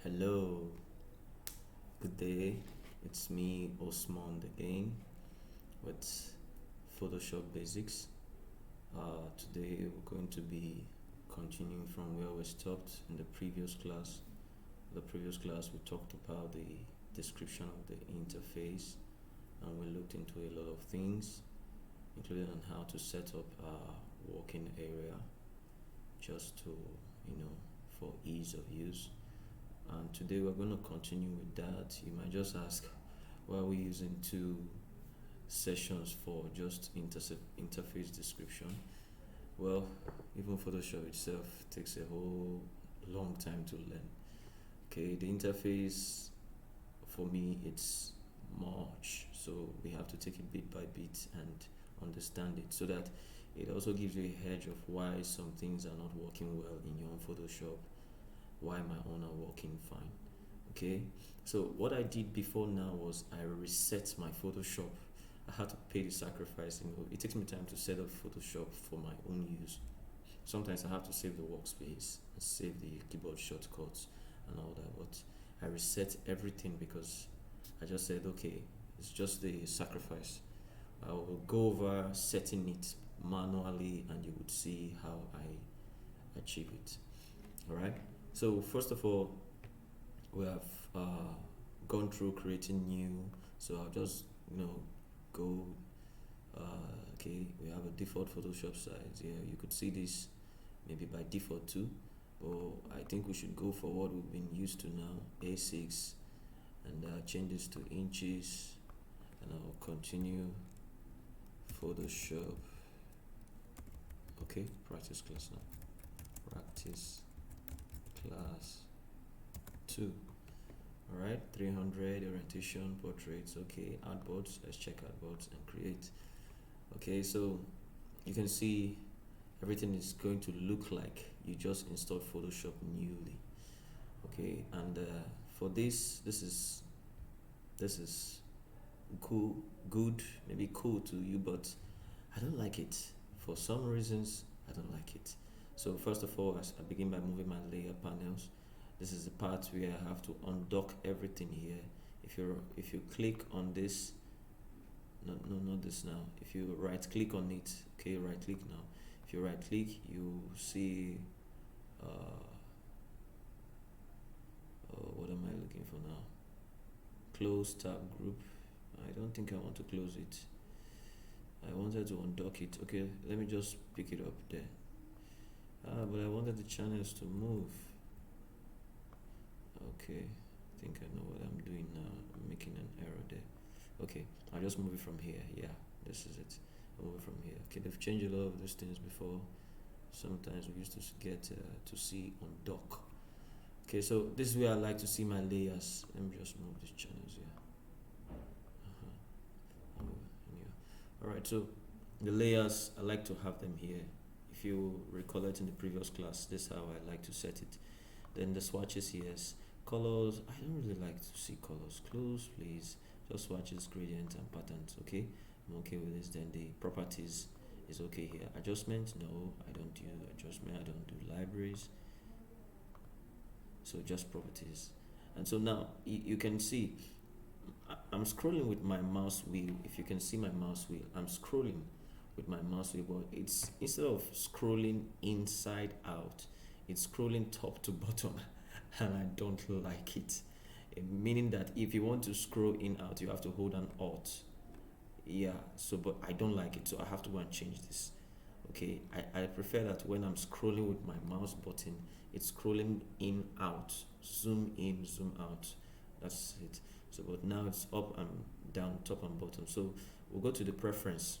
Hello, good day. It's me, Osmond, again with Photoshop Basics. Today we're going to be continuing from where we stopped in the previous class. The previous class we talked about the description of the interface and we looked into a lot of things, including on how to set up a working area just to, for ease of use. And today we're going to continue with that. You might just ask, why are we using two sessions for just interface description? Well, even Photoshop itself takes a whole long time to learn. Okay, the interface for me it's much, so we have to take it bit by bit and understand it so that it also gives you a hedge of why some things are not working well in your own Photoshop, why my own are working fine. Okay, so what I did before now was I reset my Photoshop. I had to pay the sacrifice. It takes me time to set up Photoshop for my own use. Sometimes I have to save the workspace and save the keyboard shortcuts and all that, but I reset everything because I just said, okay, it's just the sacrifice. I will go over setting it manually and you would see how I achieve it. All right, so first of all, we have gone through creating new, so I'll just go okay, we have a default Photoshop size here. You could see this maybe by default too, but I think we should go for what we've been used to now, A6, and change this to inches, and I'll continue Photoshop. Okay, practice class now. Practice class 2. All right, 300 orientation portraits. Okay, artboards. Let's check artboards and create. Okay, so you can see everything is going to look like you just installed Photoshop newly. Okay, and for this is cool, good, maybe cool to you, but I don't like it. For some reasons, I don't like it. So first of all, I begin by moving my layer panels. This is the part where I have to undock everything here. If you click on this, no, not this now. If you right click on it, okay, right click now. If you right click, you see what am I looking for now? Close tab group. I don't think I want to close it. I wanted to undock it. Okay, let me just pick it up there. But I wanted the channels to move. Okay, I think I know what I'm doing now. I'm making an error there. Okay, I'll just move it from here. Yeah, this is it. I'll move it from here. Okay, they've changed a lot of these things before. Sometimes we used to get to see on dock. Okay, so this is where I like to see my layers. Let me just move these channels here. Alright, so the layers, I like to have them here. If you recall it in the previous class, this is how I like to set it. Then the swatches here, colors, I don't really like to see colors. Close, please. Just swatches, gradient, and patterns. Okay, I'm okay with this. Then the properties is okay here. Adjustment, no, I don't do adjustment. I don't do libraries. So just properties. And so now you can see I'm scrolling with my mouse wheel. If you can see my mouse wheel, I'm scrolling with my mouse wheel, but it's instead of scrolling inside out, it's scrolling top to bottom, and I don't like it. Meaning that if you want to scroll in out, you have to hold an Alt. Yeah, so but I don't like it, so I have to go and change this. Okay, I prefer that when I'm scrolling with my mouse button, it's scrolling in out, zoom in, zoom out. That's it. So but now it's up and down, top and bottom. So we'll go to the preference,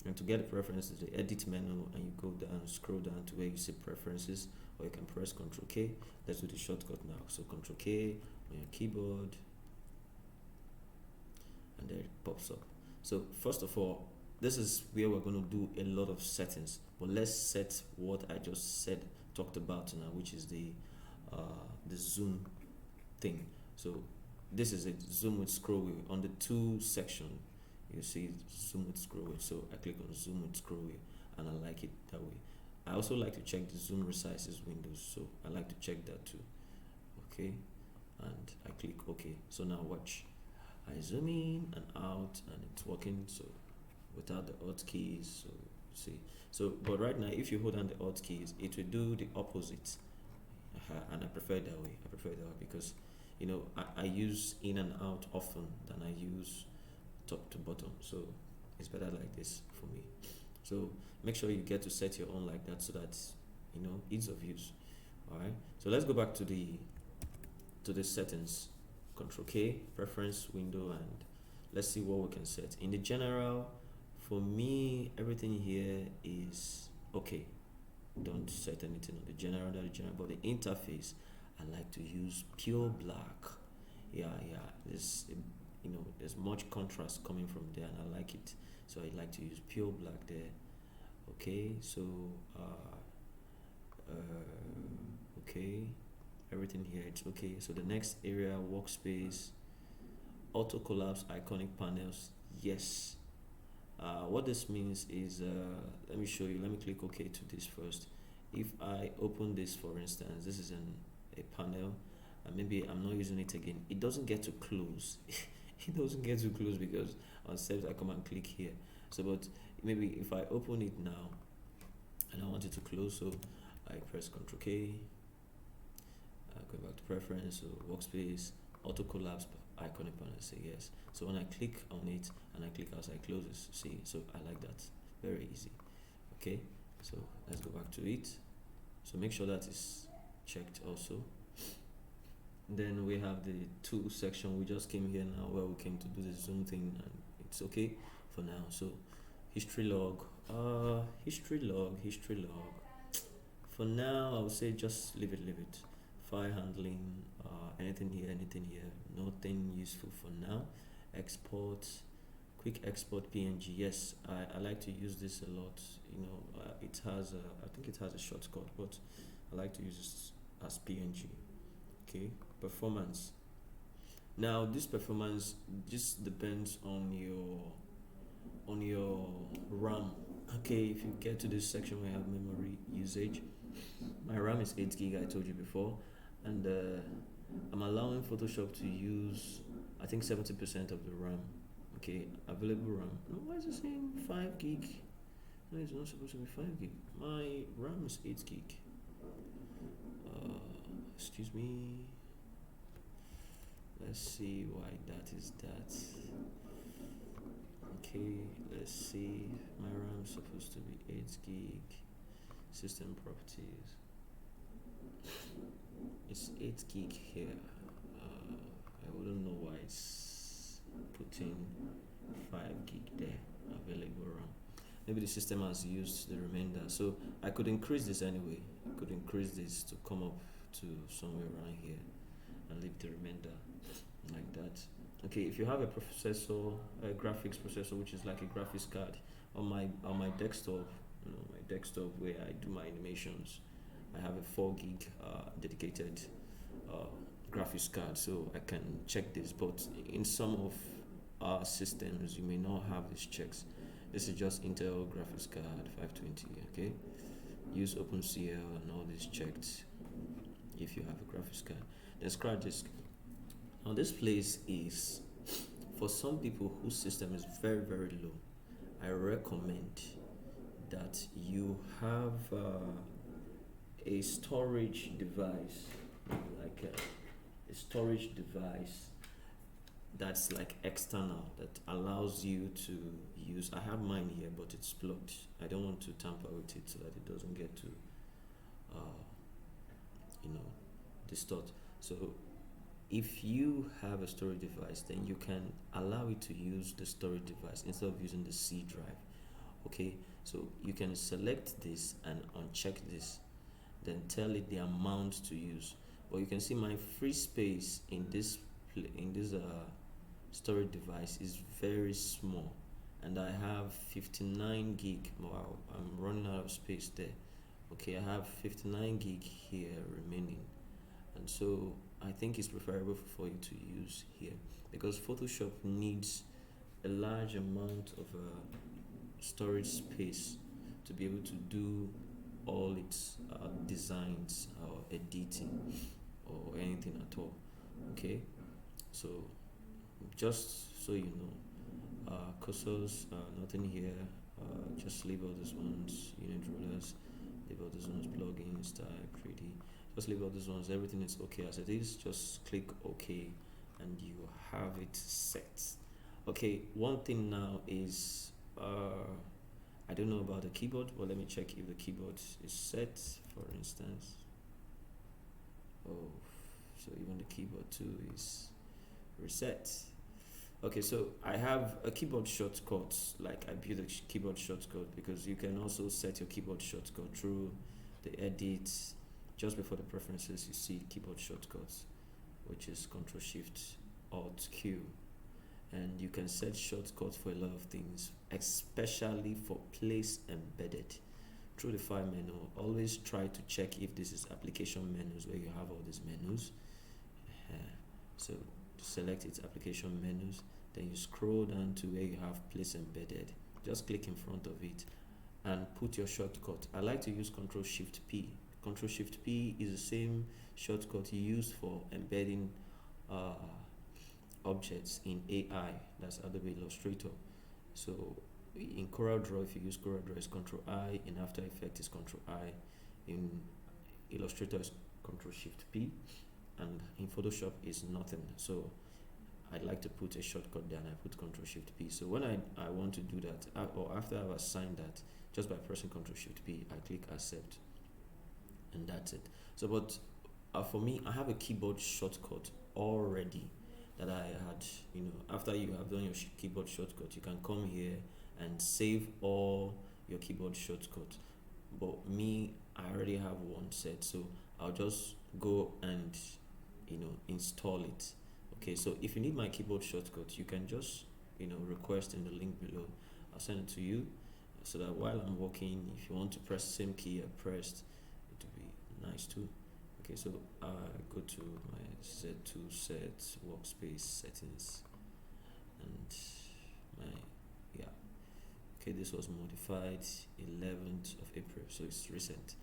and to get the preferences, the edit menu, and you go down, scroll down to where you see preferences, or you can press Ctrl K. Let's do the shortcut now. So Ctrl K on your keyboard, and there it pops up. So first of all, this is where we're going to do a lot of settings, but let's set what I just talked about now, which is the zoom thing. So this is a zoom with scroll wheel. On the two section, you see zoom with scroll wheel. So I click on zoom with scroll wheel, and I like it that way. I also like to check the zoom resizes windows, so I like to check that too. Okay, and I click OK. So now watch, I zoom in and out and it's working, so without the alt keys. So see, so but right now if you hold down the alt keys, it will do the opposite. And I prefer that way. I prefer that way because I use in and out often than I use top to bottom. So it's better like this for me. So make sure you get to set your own like that, so that ease of use. All right, so let's go back to the settings. Control K, preference window, and let's see what we can set. In the general, for me, everything here is okay. Don't set anything on the general, but the interface, I like to use pure black. Yeah, there's much contrast coming from there, and I like it. So I like to use pure black there. Okay, so okay, everything here it's okay. So the next area, workspace, auto collapse iconic panels. Yes. What this means is, let me show you. Let me click OK to this first. If I open this, for instance, this is a panel, and maybe I'm not using it again, it doesn't get to close. It doesn't get to close because on save I come and click here. So, but maybe if I open it now and I want it to close, so I press Ctrl K, go back to preference, so workspace, auto collapse iconic panel, say yes. So when I click on it and I click outside, closes. See, so I like that. Very easy. Okay, so let's go back to it. So make sure that is checked also. Then we have the tool section. We just came here now where we came to do the zoom thing, and it's okay for now. So history log, history log. For now, I would say just leave it. File handling, anything here, nothing useful for now. Export, quick export PNG. Yes, I like to use this a lot. It has I think it has a shortcut, but I like to use this as PNG. Okay, performance. Now this performance just depends on your RAM. Okay, if you get to this section where I have memory usage, my RAM is 8 gig, I told you before, and I'm allowing Photoshop to use, I think, 70% of the RAM. Okay, available RAM. No, why is it saying 5 gig? No, it's not supposed to be 5 gig. My RAM is 8 gig. Excuse me. Let's see why that is that. Okay, let's see. My RAM is supposed to be 8 gig. System properties. It's 8 gig here. I wouldn't know why it's putting 5 gig there. Available RAM. Maybe the system has used the remainder. So I could increase this anyway. I could increase this to come up to somewhere around here and leave the remainder like that. Okay, if you have a processor, a graphics processor, which is like a graphics card on my desktop, my desktop where I do my animations, I have a 4 gig dedicated graphics card, so I can check this. But in some of our systems, you may not have these checks. This is just Intel graphics card 520. Okay, use OpenCL and all these checked if you have a graphics card. Then scratch disk. Now this place is for some people whose system is very, very low. I recommend that you have a storage device, like a storage device that's like external, that allows you to use. I have mine here, but it's plugged. I don't want to tamper with it so that it doesn't get to distort. So if you have a storage device, then you can allow it to use the storage device instead of using the C drive. Okay, so you can select this and uncheck this, then tell it the amount to use. But you can see my free space in this storage device is very small, and I have 59 gig. Wow, I'm running out of space there. Okay, I have 59 gig here remaining, and so I think it's preferable for you to use here, because Photoshop needs a large amount of storage space to be able to do all its designs or editing or anything at all. Okay, so just so you know, cursors, nothing here. Just leave all these ones, unit rulers, leave all these ones, plugins, type, pretty. Just leave all these ones. Everything is okay as it is. Just click OK, and you have it set. Okay, one thing now is I don't know about the keyboard, but let me check if the keyboard is set, for instance. Oh, so even the keyboard too is reset. Okay, so I have a keyboard shortcut, like I built a keyboard shortcut, because you can also set your keyboard shortcut through the edit. Just before the preferences, you see keyboard shortcuts, which is Ctrl Shift Alt Q, and you can set shortcuts for a lot of things, especially for place embedded. Through the file menu, always try to check if this is application menus, where you have all these menus. So select its application menus, then you scroll down to where you have place embedded. Just click in front of it and put your shortcut. I like to use Ctrl Shift P. Ctrl Shift P is the same shortcut you use for embedding objects in AI, that's Adobe Illustrator. So in CorelDRAW, if you use CorelDRAW, it's Ctrl I. In After Effects, is Ctrl I. In Illustrator, is Ctrl Shift P. And in Photoshop is nothing. So I like to put a shortcut there, and I put Ctrl Shift P. So when I want to do that, or after I've assigned that, just by pressing Ctrl Shift P, I click accept, and that's it. So but for me, I have a keyboard shortcut already that I had, after you have done your keyboard shortcut, you can come here and save all your keyboard shortcut. But me, I already have one set, so I'll just go and install it. Okay, so if you need my keyboard shortcut, you can just request in the link below. I'll send it to you, so that while I'm working, if you want to press the same key I pressed, it would be nice too. Okay, so I go to my Z2 set workspace settings, and okay, this was modified 11th of April, so it's recent.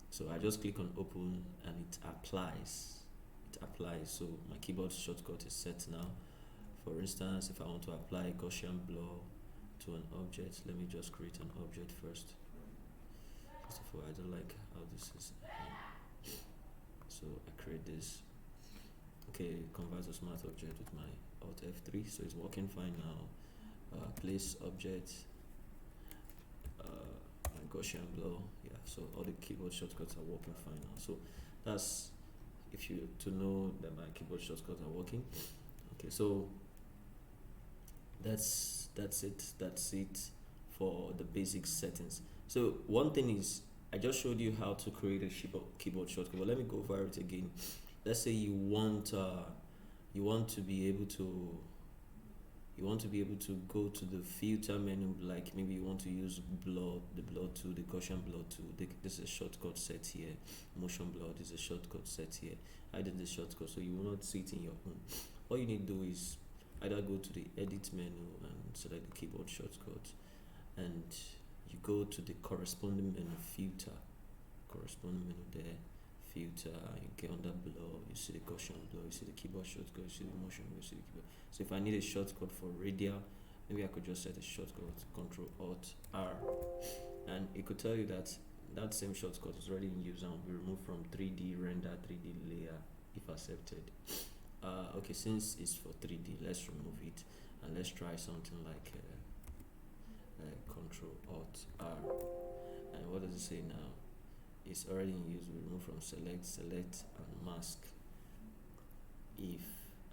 So I just click on open and it applies. So my keyboard shortcut is set now. For instance, if I want to apply Gaussian blur to an object, let me just create an object first. First of all, I don't like how this is. So I create this. Okay, convert to smart object with my Alt F3, so it's working fine now. Place object, Gaussian blur. Yeah, so all the keyboard shortcuts are working fine now. So that's if you to know that my keyboard shortcuts are working. Okay, so that's it for the basic settings. So one thing is, I just showed you how to create a keyboard shortcut, but let me go over it again. Let's say you want to be able to go to the filter menu, like maybe you want to use blur, the blur tool, the Gaussian blur tool. This is a shortcut set here. Motion blur, this is a shortcut set here. I did the shortcut, so you will not see it in your own. All you need to do is either go to the edit menu and select the keyboard shortcut, and you go to the corresponding menu, filter, corresponding menu there, filter, you get under blur, you see the Gaussian blur, you see the keyboard shortcut, you see the motion, you see the keyboard. So if I need a shortcut for radial, maybe I could just set a shortcut Ctrl Alt R, and it could tell you that that same shortcut is already in use and will be removed from 3D render, 3D layer if accepted. Okay, since it's for 3D, let's remove it and let's try something like Ctrl Alt R. And what does it say now? It's already in use. We remove from select, and mask if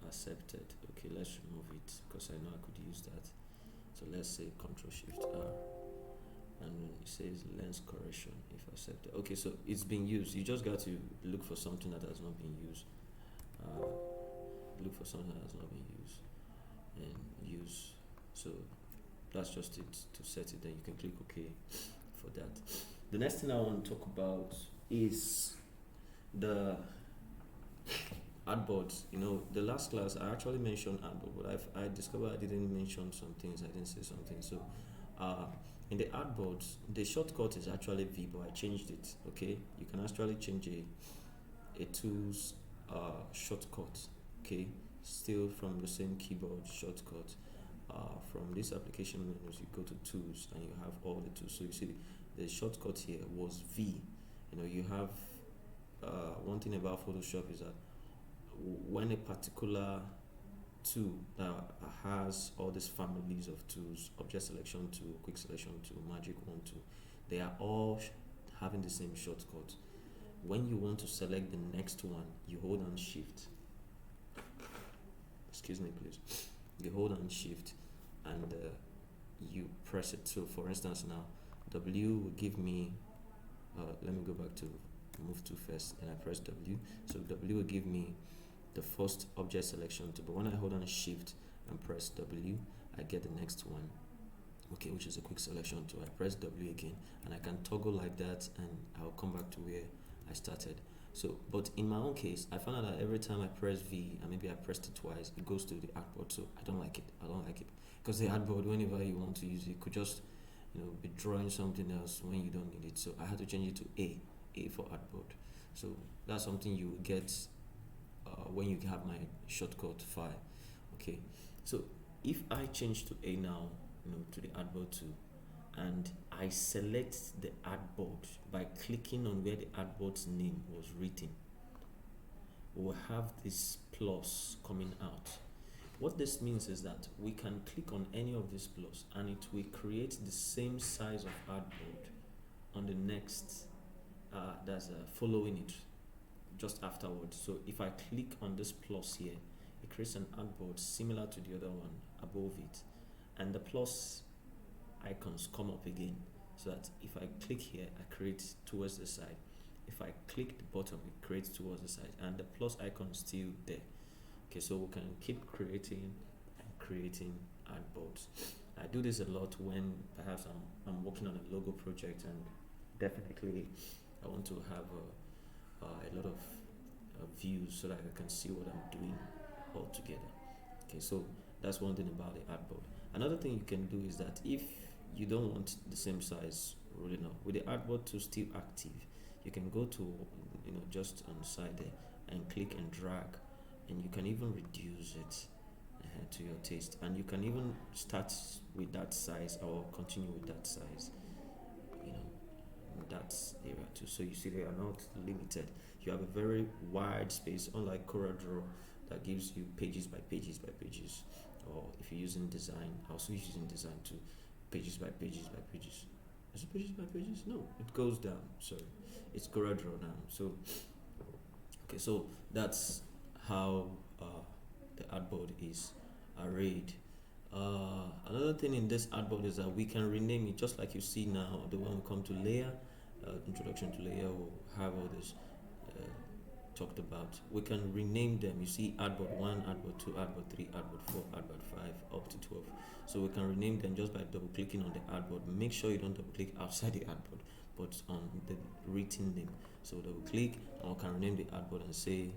accepted. Okay, let's remove it because I know I could use that. So let's say Ctrl Shift R, and it says lens correction if accepted. Okay, so it's been used. You just got to look for something that has not been used. Look for something that has not been used and use. So that's just it to set it. Then you can click OK for that. The next thing I want to talk about is the artboards. The last class I actually mentioned artboard, but I discovered I didn't mention some things. I didn't say something. So in the artboards, the shortcut is actually V, but I changed it. Okay, you can actually change a tool's shortcut. Okay, still from the same keyboard shortcut. From this application menus, you go to tools and you have all the tools. So you see the shortcut here was V. You have one thing about Photoshop is that when a particular tool that has all these families of tools, object selection tool, quick selection tool, magic wand tool, they are all having the same shortcut. When you want to select the next one, you hold on shift. Excuse me, please. You hold on shift and you press it. So for instance now, W will give me, let me go back to move to first, and I press W. So W will give me the first object selection tool, but when I hold on shift and press W, I get the next one, okay, which is a quick selection tool. I press W again and I can toggle like that, and I'll come back to where I started. So, but in my own case, I found out that every time I press V, and maybe I pressed it twice, it goes to the artboard. So I don't like it. Because the artboard, whenever you want to use it, could just be drawing something else when you don't need it. So I had to change it to A for artboard. So that's something you will get when you have my shortcut file. Okay, so if I change to A now, to the artboard tool, and I select the artboard by clicking on where the artboard's name was written, we'll have this plus coming out. What this means is that we can click on any of these plus and it will create the same size of artboard on the next that's following it just afterwards. So if I click on this plus here, it creates an artboard similar to the other one above it, and the plus icons come up again, so that if I click here, I create towards the side. If I click the bottom, it creates towards the side, and the plus icon is still there. Okay, so we can keep creating and creating artboards. I do this a lot when perhaps I'm working on a logo project, and definitely I want to have a lot of views so that I can see what I'm doing all together. Okay, so that's one thing about the artboard. Another thing you can do is that if you don't want the same size rolling up, with the artboard tool still active, you can go to just on the side there and click and drag, and you can even reduce it to your taste, and you can even start with that size or continue with that size in that area too. So you see they are not limited. You have a very wide space, unlike CorelDRAW that gives you pages by pages by pages, or if you're using design, also using design too, pages by pages by pages. Is it pages by pages? No, it goes down. Sorry, it's CorelDRAW now. So okay, so that's how the artboard is arrayed. Another thing in this artboard is that we can rename it, just like you see now. The one we come to layer, introduction to layer, will have all this talked about. We can rename them. You see artboard 1, artboard 2, artboard 3, artboard 4, artboard 5, up to 12. So we can rename them just by double clicking on the artboard. Make sure you don't double click outside the artboard, but on the written name. So double click, and we can rename the artboard and say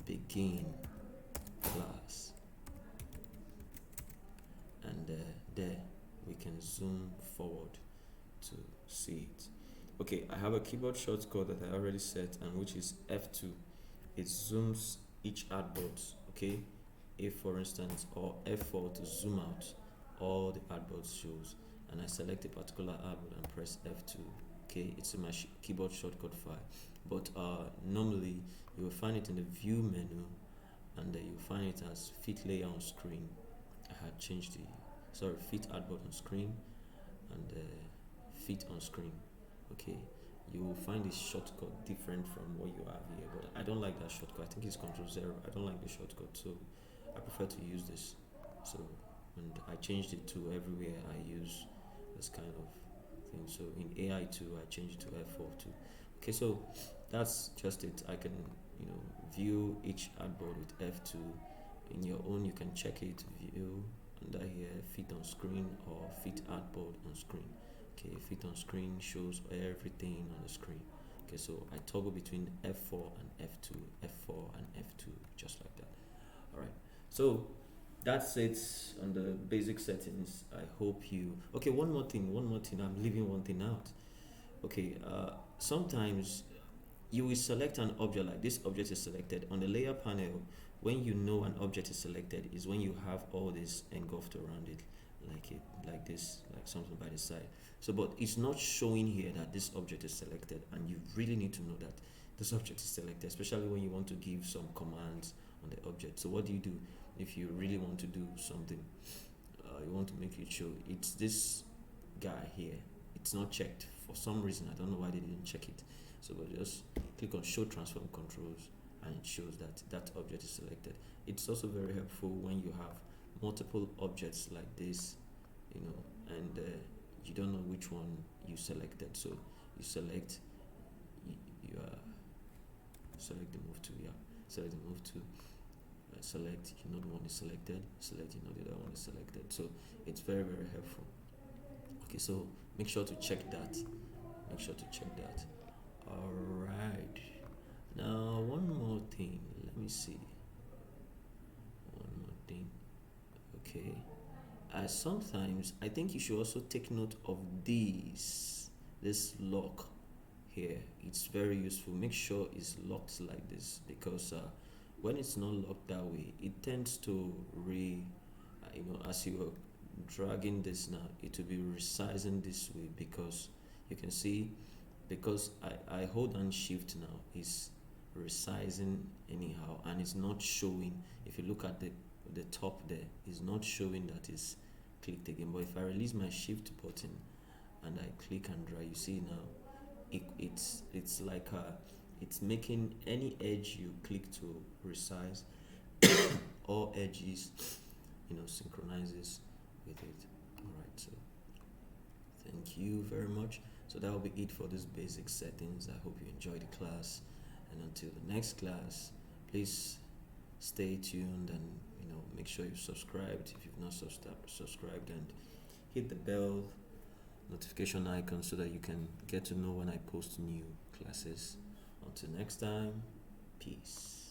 begin class, and there we can zoom forward to see it. Okay, I have a keyboard shortcut that I already set, and which is F2. It zooms each artboard, okay? If for instance, or F4 to zoom out all the artboard shows, and I select a particular artboard and press F2. Okay, it's in my keyboard shortcut file, but normally you will find it in the view menu, and you'll find it as fit layer on screen. I had changed fit artboard on screen and fit on screen. Okay, you will find this shortcut different from what you have here, but I don't like that shortcut. I think it's Ctrl+0. I don't like the shortcut, so I prefer to use this. So, and I changed it to everywhere I use this kind of thing. So in AI2 I changed it to F4 too. Okay, so that's just it. I can view each artboard with F2. In your own, you can check it, view under here, fit on screen or fit artboard on screen. Okay, fit on screen shows everything on the screen. Okay, so I toggle between F4 and F2, F4 and F2, just like that. All right, so that's it on the basic settings. I hope you. Okay, one more thing. I'm leaving one thing out. Okay, sometimes you will select an object like this object is selected. On the layer panel, when you know an object is selected is when you have all this engulfed around it, like this, like something by the side. So but it's not showing here that this object is selected, and you really need to know that this object is selected, especially when you want to give some commands on the object. So what do you do if you really want to do something? You want to make it show it's this guy here. It's not checked for some reason. I don't know why they didn't check it. So we'll just click on show transform controls, and it shows that that object is selected. It's also very helpful when you have multiple objects like this, you know, and you don't know which one you selected. So you select, you select the move to, select the move to, select, you know, the one is selected, select, you know, the other one is selected. So it's very, very helpful. Okay, so make sure to check that. Make sure to check that. Alright. Now, one more thing. Let me see. One more thing. Okay. Sometimes, I think you should also take note of this lock here. It's very useful. Make sure it's locked like this, because when it's not locked that way, it tends to as you are dragging this now, it will be resizing this way, because you can see, because I hold on shift now, it's resizing anyhow, and it's not showing. If you look at the top there, it's not showing that it's clicked again. But if I release my shift button and I click and drag, you see now it's like it's making any edge you click to resize all edges, synchronizes with it. Alright, so thank you very much. So that will be it for this basic settings. I hope you enjoyed the class, and until the next class, please stay tuned, and make sure you've subscribed if you've not subscribed, and hit the bell notification icon so that you can get to know when I post new classes. Until next time, peace.